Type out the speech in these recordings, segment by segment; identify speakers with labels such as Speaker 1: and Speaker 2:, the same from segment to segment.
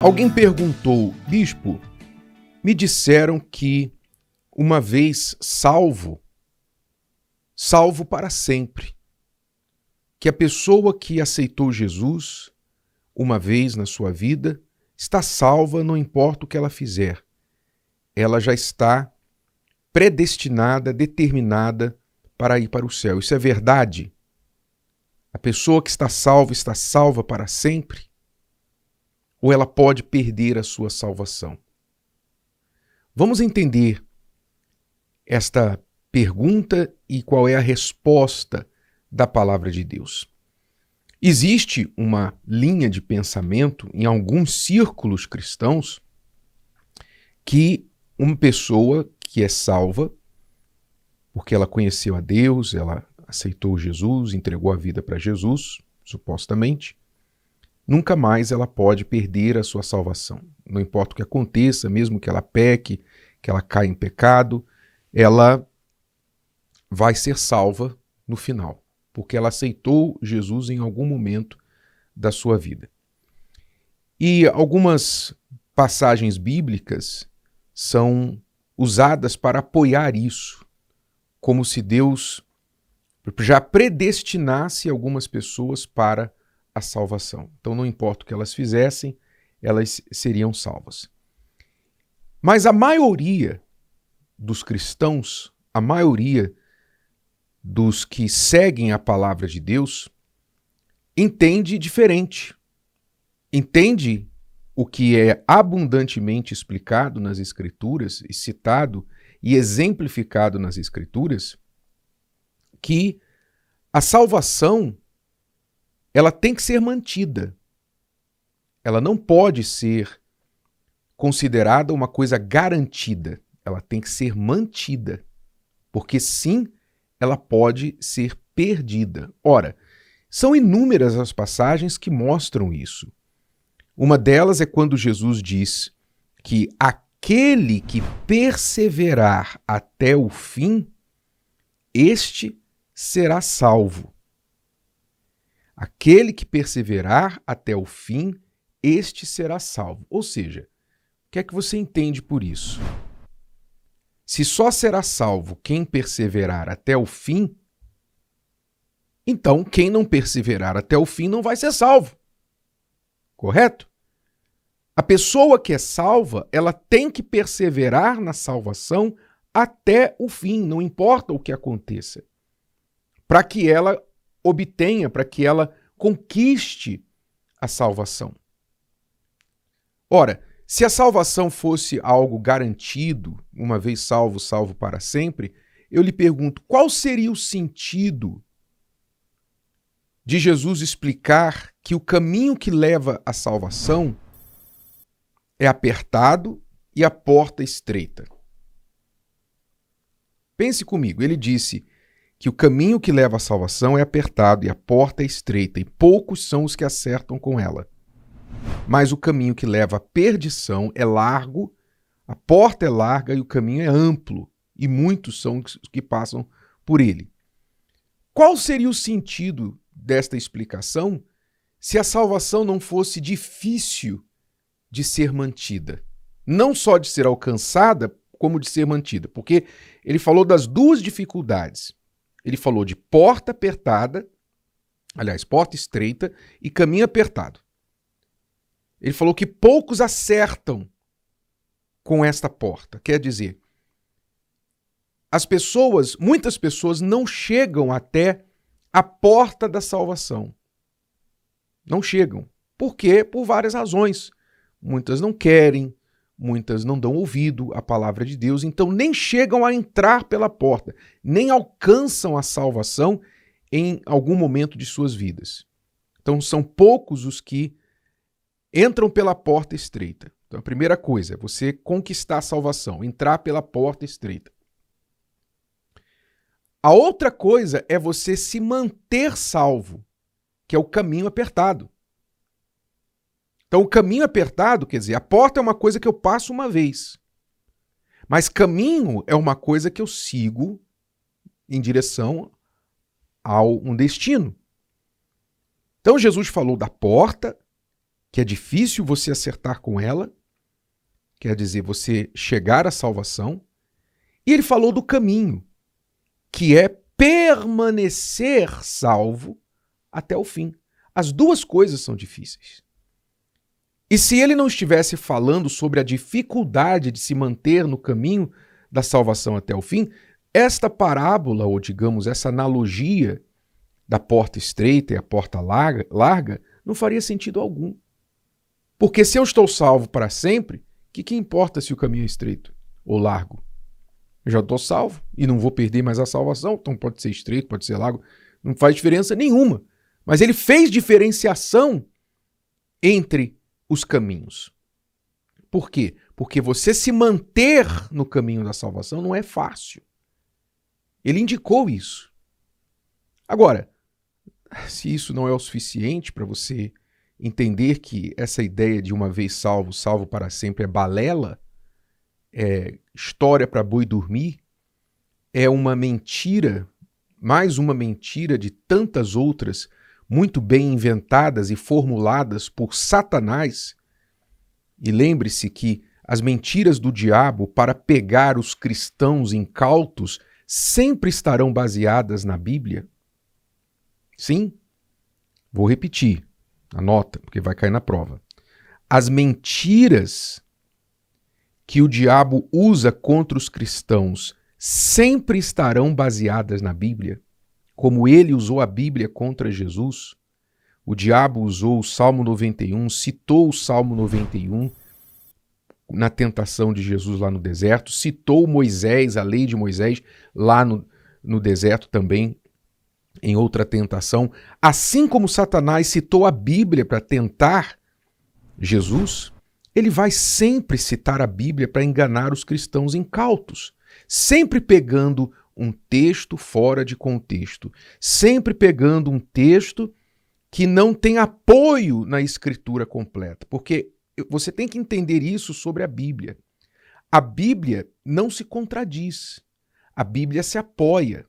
Speaker 1: Alguém perguntou, bispo, me disseram que uma vez salvo para sempre. Que a pessoa que aceitou Jesus uma vez na sua vida está salva, não importa o que ela fizer. Ela já está predestinada, determinada para ir para o céu. Isso é verdade? A pessoa que está salva para sempre? Ou ela pode perder a sua salvação? Vamos entender esta pergunta e qual é a resposta da palavra de Deus. Existe uma linha de pensamento em alguns círculos cristãos que uma pessoa que é salva, porque ela conheceu a Deus, ela aceitou Jesus, entregou a vida para Jesus, supostamente, nunca mais ela pode perder a sua salvação. Não importa o que aconteça, mesmo que ela peque, que ela caia em pecado, ela vai ser salva no final, porque ela aceitou Jesus em algum momento da sua vida. E algumas passagens bíblicas são usadas para apoiar isso, como se Deus já predestinasse algumas pessoas para a salvação. Então não importa o que elas fizessem, elas seriam salvas. Mas a maioria dos cristãos, a maioria dos que seguem a palavra de Deus, entende diferente. Entende o que é abundantemente explicado nas Escrituras, e citado e exemplificado nas Escrituras, que a salvação ela tem que ser mantida. Ela não pode ser considerada uma coisa garantida. Ela tem que ser mantida. Porque sim, ela pode ser perdida. Ora, são inúmeras as passagens que mostram isso. Uma delas é quando Jesus diz que aquele que perseverar até o fim, este será salvo. Aquele que perseverar até o fim, este será salvo. Ou seja, o que é que você entende por isso? Se só será salvo quem perseverar até o fim, então quem não perseverar até o fim não vai ser salvo. Correto? A pessoa que é salva, ela tem que perseverar na salvação até o fim, não importa o que aconteça, para que ela obtenha, para que ela conquiste a salvação. Ora, se a salvação fosse algo garantido, uma vez salvo, salvo para sempre, eu lhe pergunto, qual seria o sentido de Jesus explicar que o caminho que leva à salvação é apertado e a porta estreita? Pense comigo, ele disse que o caminho que leva à salvação é apertado e a porta é estreita, e poucos são os que acertam com ela. Mas o caminho que leva à perdição é largo, a porta é larga e o caminho é amplo, e muitos são os que passam por ele. Qual seria o sentido desta explicação se a salvação não fosse difícil de ser mantida? Não só de ser alcançada, como de ser mantida. Porque ele falou das duas dificuldades. Ele falou de porta apertada, aliás, porta estreita e caminho apertado. Ele falou que poucos acertam com esta porta. Quer dizer, muitas pessoas não chegam até a porta da salvação. Não chegam. Por quê? Por várias razões. Muitas não querem, muitas não dão ouvido à palavra de Deus, então nem chegam a entrar pela porta, nem alcançam a salvação em algum momento de suas vidas. Então são poucos os que entram pela porta estreita. Então a primeira coisa é você conquistar a salvação, entrar pela porta estreita. A outra coisa é você se manter salvo, que é o caminho apertado. Então o caminho apertado, quer dizer, a porta é uma coisa que eu passo uma vez. Mas caminho é uma coisa que eu sigo em direção a um destino. Então Jesus falou da porta, que é difícil você acertar com ela, quer dizer, você chegar à salvação. E ele falou do caminho, que é permanecer salvo até o fim. As duas coisas são difíceis. E se ele não estivesse falando sobre a dificuldade de se manter no caminho da salvação até o fim, esta parábola, ou digamos, essa analogia da porta estreita e a porta larga, não faria sentido algum. Porque se eu estou salvo para sempre, o que importa se o caminho é estreito ou largo? Eu já estou salvo e não vou perder mais a salvação, então pode ser estreito, pode ser largo, não faz diferença nenhuma. Mas ele fez diferenciação entre os caminhos. Por quê? Porque você se manter no caminho da salvação não é fácil. Ele indicou isso. Agora, se isso não é o suficiente para você entender que essa ideia de uma vez salvo, salvo para sempre é balela, é história para boi dormir, é uma mentira, mais uma mentira de tantas outras muito bem inventadas e formuladas por Satanás. E lembre-se que as mentiras do diabo para pegar os cristãos incautos sempre estarão baseadas na Bíblia. Sim, vou repetir, anota, porque vai cair na prova. As mentiras que o diabo usa contra os cristãos sempre estarão baseadas na Bíblia. Como ele usou a Bíblia contra Jesus, o diabo usou o Salmo 91, citou o Salmo 91 na tentação de Jesus lá no deserto, citou Moisés, a lei de Moisés, lá no deserto também, em outra tentação. Assim como Satanás citou a Bíblia para tentar Jesus, ele vai sempre citar a Bíblia para enganar os cristãos incautos, sempre pegando um texto fora de contexto, sempre pegando um texto que não tem apoio na escritura completa, porque você tem que entender isso sobre a Bíblia. A Bíblia não se contradiz, a Bíblia se apoia.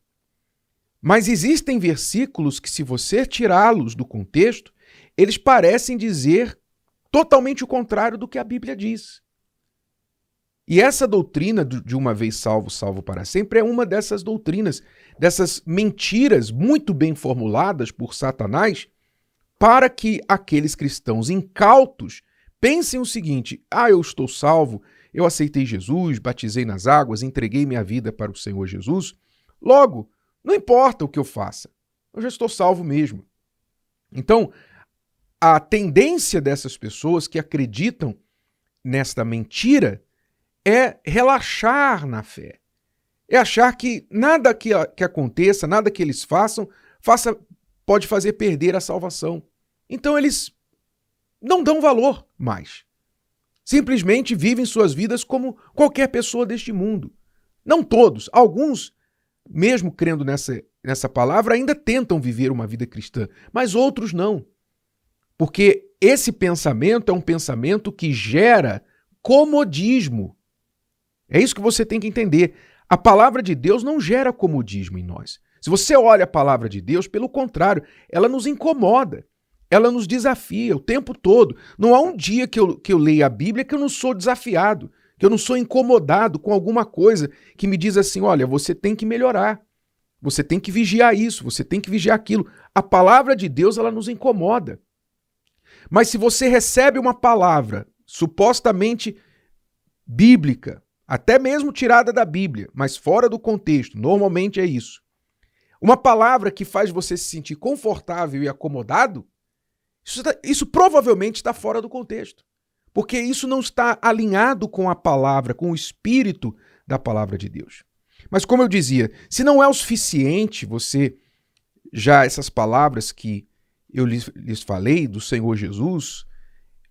Speaker 1: Mas existem versículos que, se você tirá-los do contexto, eles parecem dizer totalmente o contrário do que a Bíblia diz. E essa doutrina de uma vez salvo, salvo para sempre, é uma dessas doutrinas, dessas mentiras muito bem formuladas por Satanás, para que aqueles cristãos incautos pensem o seguinte: eu estou salvo, eu aceitei Jesus, batizei nas águas, entreguei minha vida para o Senhor Jesus, logo, não importa o que eu faça, eu já estou salvo mesmo. Então, a tendência dessas pessoas que acreditam nesta mentira é relaxar na fé. É achar que nada que aconteça, nada que eles façam, pode fazer perder a salvação. Então eles não dão valor mais. Simplesmente vivem suas vidas como qualquer pessoa deste mundo. Não todos, alguns, mesmo crendo nessa palavra, ainda tentam viver uma vida cristã, mas outros não. Porque esse pensamento é um pensamento que gera comodismo. É isso que você tem que entender. A palavra de Deus não gera comodismo em nós. Se você olha a palavra de Deus, pelo contrário, ela nos incomoda. Ela nos desafia o tempo todo. Não há um dia que eu leia a Bíblia que eu não sou desafiado, que eu não sou incomodado com alguma coisa que me diz assim: olha, você tem que melhorar, você tem que vigiar isso, você tem que vigiar aquilo. A palavra de Deus, ela nos incomoda. Mas se você recebe uma palavra supostamente bíblica, até mesmo tirada da Bíblia, mas fora do contexto, normalmente é isso, uma palavra que faz você se sentir confortável e acomodado, isso provavelmente está fora do contexto, porque isso não está alinhado com a palavra, com o espírito da palavra de Deus. Mas como eu dizia, se não é o suficiente essas palavras que eu lhes falei do Senhor Jesus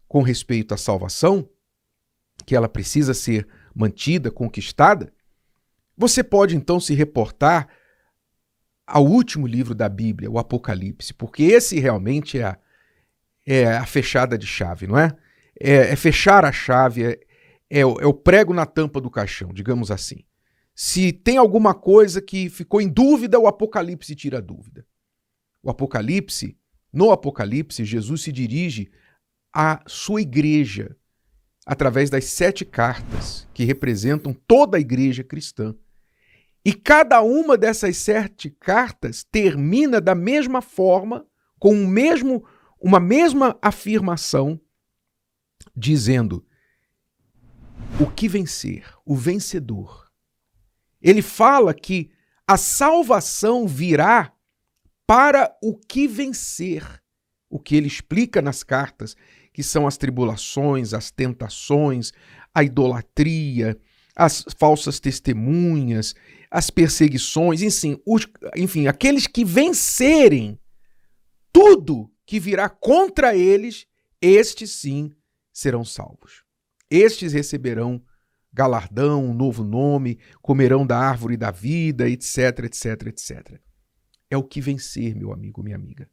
Speaker 1: com respeito à salvação, que ela precisa ser mantida, conquistada, você pode então se reportar ao último livro da Bíblia, o Apocalipse, porque esse realmente é a fechada de chave, não é? É fechar a chave, é o prego na tampa do caixão, digamos assim. Se tem alguma coisa que ficou em dúvida, o Apocalipse tira a dúvida. No Apocalipse, Jesus se dirige a sua igreja através das 7 cartas que representam toda a igreja cristã. E cada uma dessas 7 cartas termina da mesma forma, com uma mesma afirmação, dizendo: o que vencer, o vencedor. Ele fala que a salvação virá para o que vencer. O que ele explica nas cartas, que são as tribulações, as tentações, a idolatria, as falsas testemunhas, as perseguições, enfim, aqueles que vencerem tudo que virá contra eles, estes sim serão salvos. Estes receberão galardão, um novo nome, comerão da árvore da vida, etc, etc, etc. É o que vencer, meu amigo, minha amiga.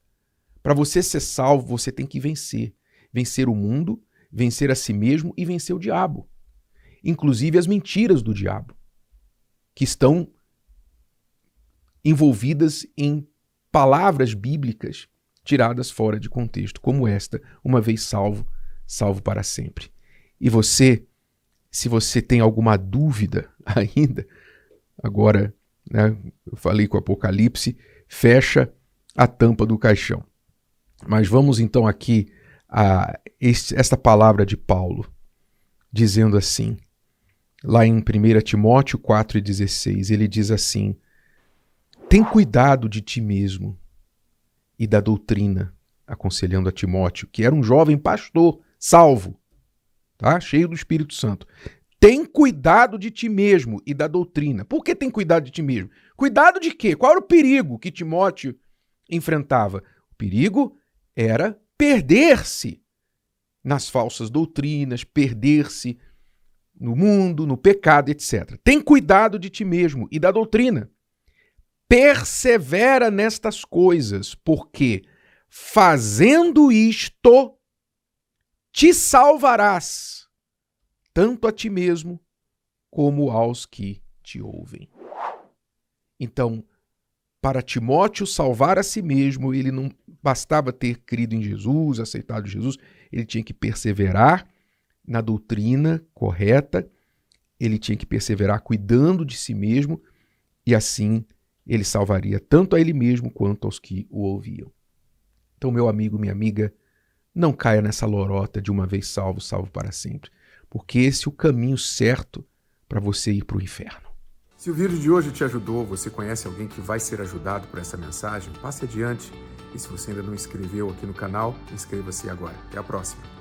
Speaker 1: Para você ser salvo, você tem que vencer. Vencer o mundo, vencer a si mesmo e vencer o diabo. Inclusive as mentiras do diabo, que estão envolvidas em palavras bíblicas tiradas fora de contexto, como esta: uma vez salvo, salvo para sempre. E você, se você tem alguma dúvida ainda, agora, né, eu falei com o Apocalipse, fecha a tampa do caixão. Mas vamos então aqui a esta palavra de Paulo, dizendo assim, lá em 1 Timóteo 4,16, ele diz assim: tem cuidado de ti mesmo e da doutrina, aconselhando a Timóteo, que era um jovem pastor, salvo, tá? Cheio do Espírito Santo. Tem cuidado de ti mesmo e da doutrina. Por que tem cuidado de ti mesmo? Cuidado de quê? Qual era o perigo que Timóteo enfrentava? O perigo era perder-se nas falsas doutrinas, perder-se no mundo, no pecado, etc. Tem cuidado de ti mesmo e da doutrina. Persevera nestas coisas, porque fazendo isto, te salvarás, tanto a ti mesmo como aos que te ouvem. Então, para Timóteo salvar a si mesmo, ele não bastava ter crido em Jesus, aceitado Jesus, ele tinha que perseverar na doutrina correta, ele tinha que perseverar cuidando de si mesmo, e assim ele salvaria tanto a ele mesmo quanto aos que o ouviam. Então, meu amigo, minha amiga, não caia nessa lorota de uma vez salvo, salvo para sempre, porque esse é o caminho certo para você ir para o inferno.
Speaker 2: Se o vídeo de hoje te ajudou, você conhece alguém que vai ser ajudado por essa mensagem, passe adiante. E se você ainda não inscreveu aqui no canal, inscreva-se agora. Até a próxima.